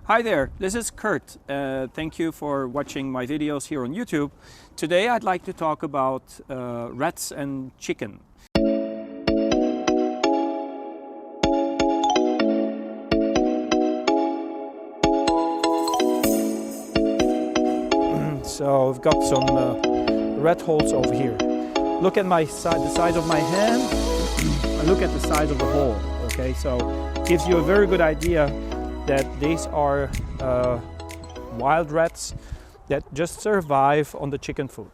Hi there, this is Kurt. Thank you for watching my videos here on YouTube. Today I'd like to talk about rats and chicken. So I've got some rat holes over here. Look at the size of my hand and look at the size of the hole. Okay, so it gives you a very good idea that these are wild rats that just survive on the chicken food.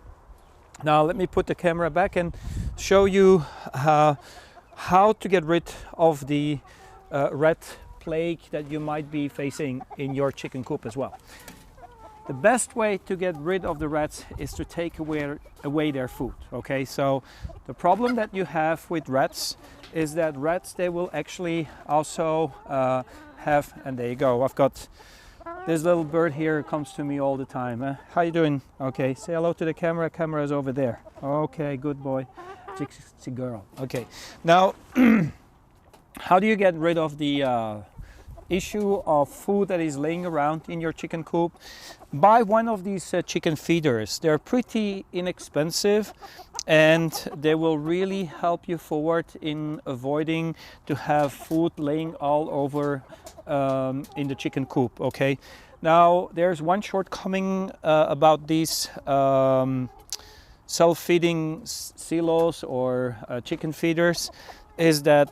Now let me put the camera back and show you how to get rid of the rat plague that you might be facing in your chicken coop as well. The best way to get rid of the rats is to take away their food. Okay, so the problem that you have with rats is that rats, they will actually also have, and there you go, I've got this little bird here, comes to me all the time. How you doing? Okay, say hello to the camera. Camera is over there. Okay, good boy. It's a girl. Okay, now how do you get rid of the issue of food that is laying around in your chicken coop? Buy one of these chicken feeders. They're pretty inexpensive and they will really help you forward in avoiding to have food laying all over in the chicken coop. Okay, now there's one shortcoming about these self-feeding silos or chicken feeders is that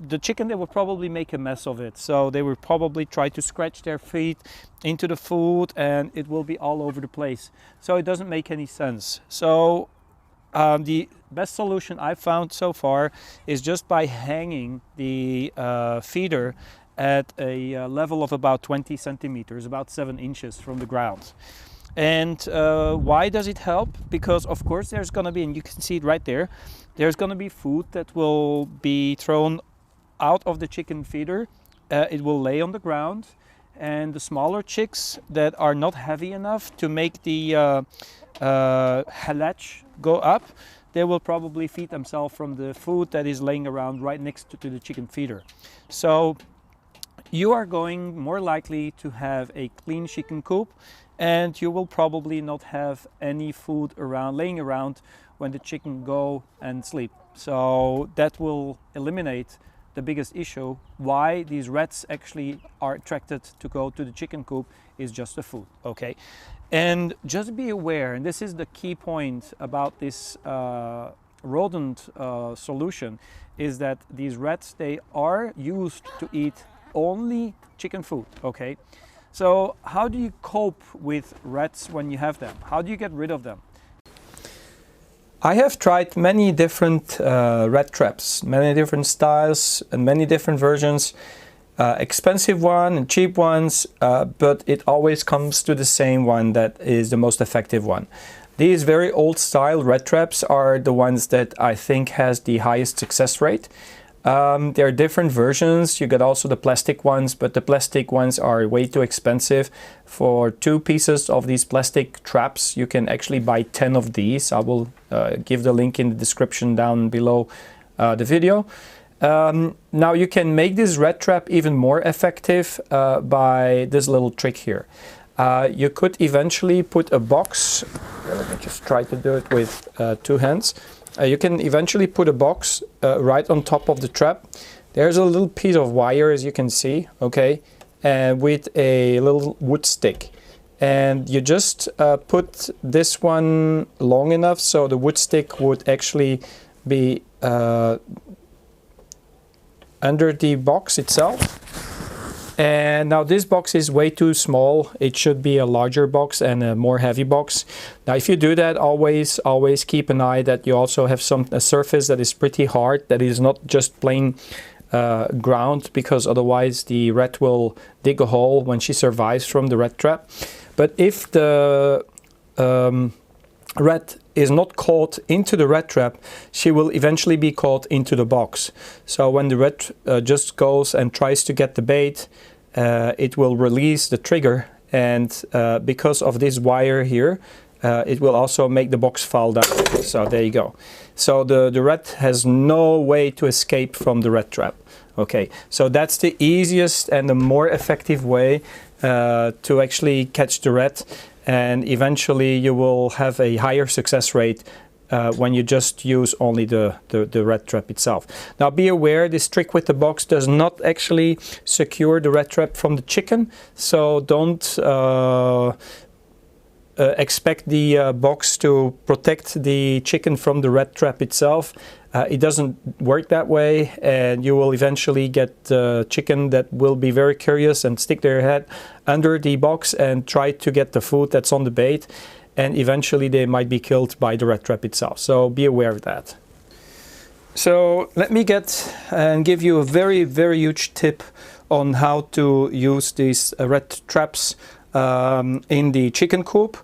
the chicken, they will probably make a mess of it. So they will probably try to scratch their feet into the food and it will be all over the place. So it doesn't make any sense. So the best solution I've found so far is just by hanging the feeder at a level of about 20 centimeters, about 7 inches from the ground. And why does it help? Because of course there's going to be, and you can see it right there, there's going to be food that will be thrown out of the chicken feeder. It will lay on the ground, and the smaller chicks that are not heavy enough to make the hatch go up, they will probably feed themselves from the food that is laying around right next to the chicken feeder. So you are going more likely to have a clean chicken coop, and you will probably not have any food laying around when the chicken go and sleep. So that will eliminate the biggest issue. Why these rats actually are attracted to go to the chicken coop is just the food. Okay, and just be aware, and this is the key point about this rodent solution, is that these rats, they are used to eat only chicken food. Okay, so how do you cope with rats when you have them? How do you get rid of them? I have tried many different rat traps, many different styles and many different versions, expensive one and cheap ones, but it always comes to the same one that is the most effective one. These very old style rat traps are the ones that I think has the highest success rate. There are different versions. You get also the plastic ones, but the plastic ones are way too expensive. For 2 pieces of these plastic traps, you can actually buy 10 of these. I will give the link in the description down below the video. Now you can make this rat trap even more effective by this little trick here. You could eventually put a box. Let me just try to do it with 2 hands. You can eventually put a box right on top of the trap. There's a little piece of wire, as you can see, okay, and with a little wood stick. And you just put this one long enough so the wood stick would actually be under the box itself. And now this box is way too small. It should be a larger box and a more heavy box. Now if you do that, always keep an eye that you also have a surface that is pretty hard, that is not just plain ground, because otherwise the rat will dig a hole when she survives from the rat trap. But if the rat is not caught into the rat trap, she will eventually be caught into the box. So when the rat just goes and tries to get the bait, it will release the trigger, and because of this wire here, it will also make the box fall down. So there you go. So the rat has no way to escape from the rat trap. Okay, so that's the easiest and the more effective way to actually catch the rat, and eventually you will have a higher success rate when you just use only the rat trap itself. Now be aware, this trick with the box does not actually secure the rat trap from the chicken, so don't expect the box to protect the chicken from the rat trap itself. It doesn't work that way, and you will eventually get chicken that will be very curious and stick their head under the box and try to get the food that's on the bait, and eventually they might be killed by the rat trap itself. So be aware of that. So let me get and give you a very, very huge tip on how to use these rat traps in the chicken coop.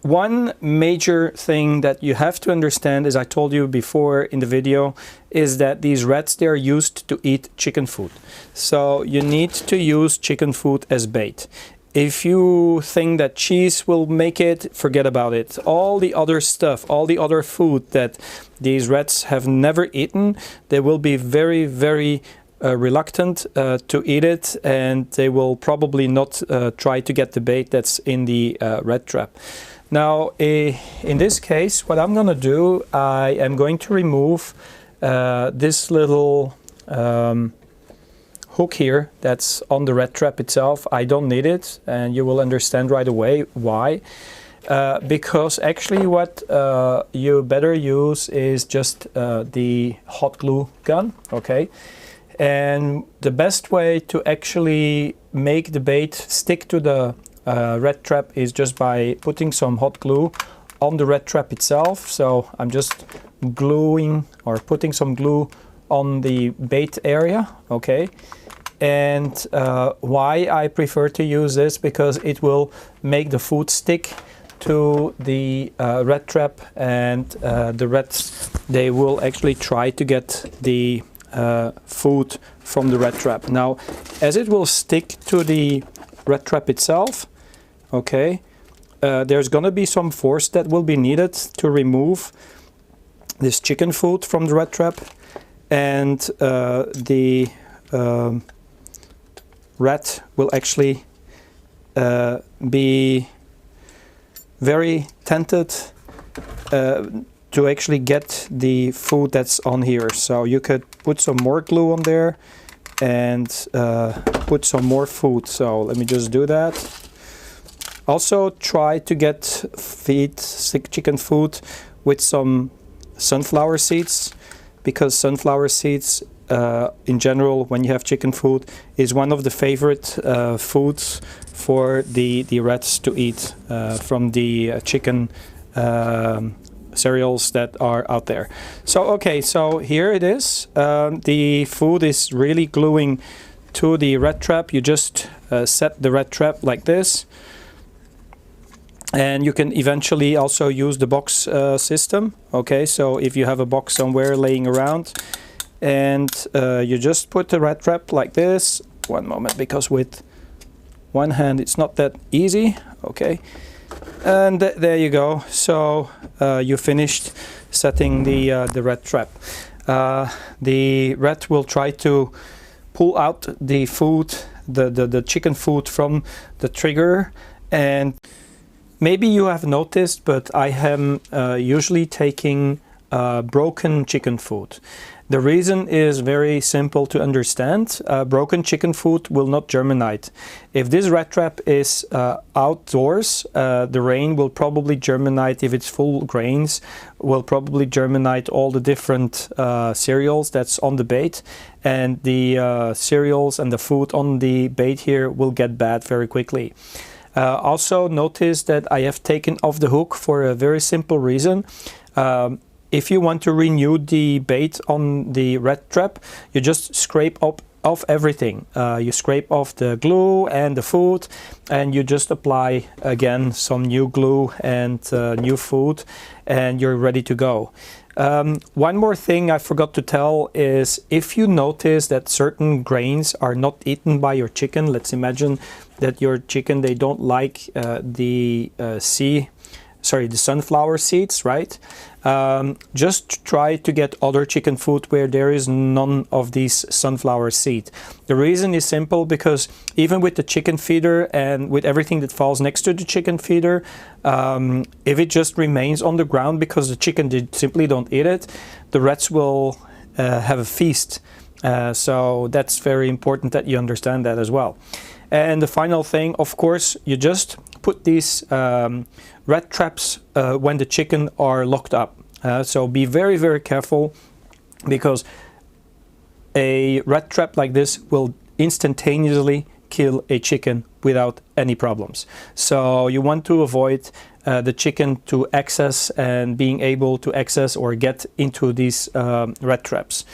One major thing that you have to understand, as I told you before in the video, is that these rats, they are used to eat chicken food. So you need to use chicken food as bait. If you think that cheese will make it, forget about it. All the other stuff, all the other food that these rats have never eaten, they will be very, very reluctant to eat it, and they will probably not try to get the bait that's in the rat trap. Now, in this case, what I'm going to do, I am going to remove this little hook here that's on the rat trap itself. I don't need it, and you will understand right away why. Because actually what you better use is just the hot glue gun, okay? And the best way to actually make the bait stick to the rat trap is just by putting some hot glue on the rat trap itself. So I'm just gluing or putting some glue on the bait area, okay? And why I prefer to use this, because it will make the food stick to the rat trap, and the rats, they will actually try to get the food from the rat trap. Now, as it will stick to the rat trap itself, okay, there's gonna be some force that will be needed to remove this chicken food from the rat trap, and the rat will actually be very tempted to actually get the food that's on here. So you could put some more glue on there and put some more food. So let me just do that. Also try to get chicken food with some sunflower seeds, because sunflower seeds in general, when you have chicken food, is one of the favorite foods for the rats to eat from the chicken cereals that are out there. So okay, so here it is. The food is really gluing to the rat trap. You just set the rat trap like this, and you can eventually also use the box system. Okay, so if you have a box somewhere laying around, and you just put the rat trap like this. One moment, because with one hand it's not that easy. Okay, and there you go. So you finished setting the rat trap. The rat will try to pull out the food, the chicken food from the trigger, and maybe you have noticed, but I am usually taking broken chicken food. The reason is very simple to understand. Broken chicken food will not germinate. If this rat trap is outdoors, the rain will probably germinate. If it's full grains, will probably germinate all the different cereals that's on the bait, and the cereals and the food on the bait here will get bad very quickly. Also notice that I have taken off the hook for a very simple reason. If you want to renew the bait on the rat trap, you just scrape off everything. You scrape off the glue and the food, and you just apply again some new glue and new food, and you're ready to go. One more thing I forgot to tell is, if you notice that certain grains are not eaten by your chicken, let's imagine that your chicken, they don't like the sunflower seeds, right? just try to get other chicken food where there is none of these sunflower seed. The reason is simple, because even with the chicken feeder and with everything that falls next to the chicken feeder, if it just remains on the ground because the chicken simply don't eat it, the rats will have a feast. So that's very important that you understand that as well. And the final thing, of course, you just put these rat traps when the chicken are locked up. So be very, very careful, because a rat trap like this will instantaneously kill a chicken without any problems. So you want to avoid the chicken to access and being able to access or get into these rat traps.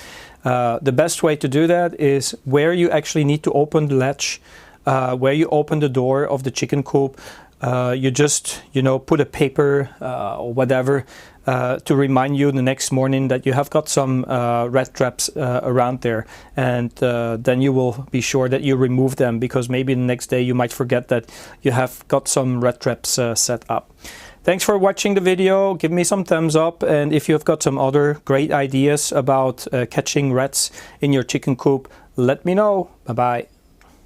The best way to do that is where you actually need to open the latch, where you open the door of the chicken coop, you just, put a paper or whatever to remind you the next morning that you have got some rat traps around there, and then you will be sure that you remove them, because maybe the next day you might forget that you have got some rat traps set up. Thanks for watching the video. Give me some thumbs up, and if you've got some other great ideas about catching rats in your chicken coop, let me know. Bye bye.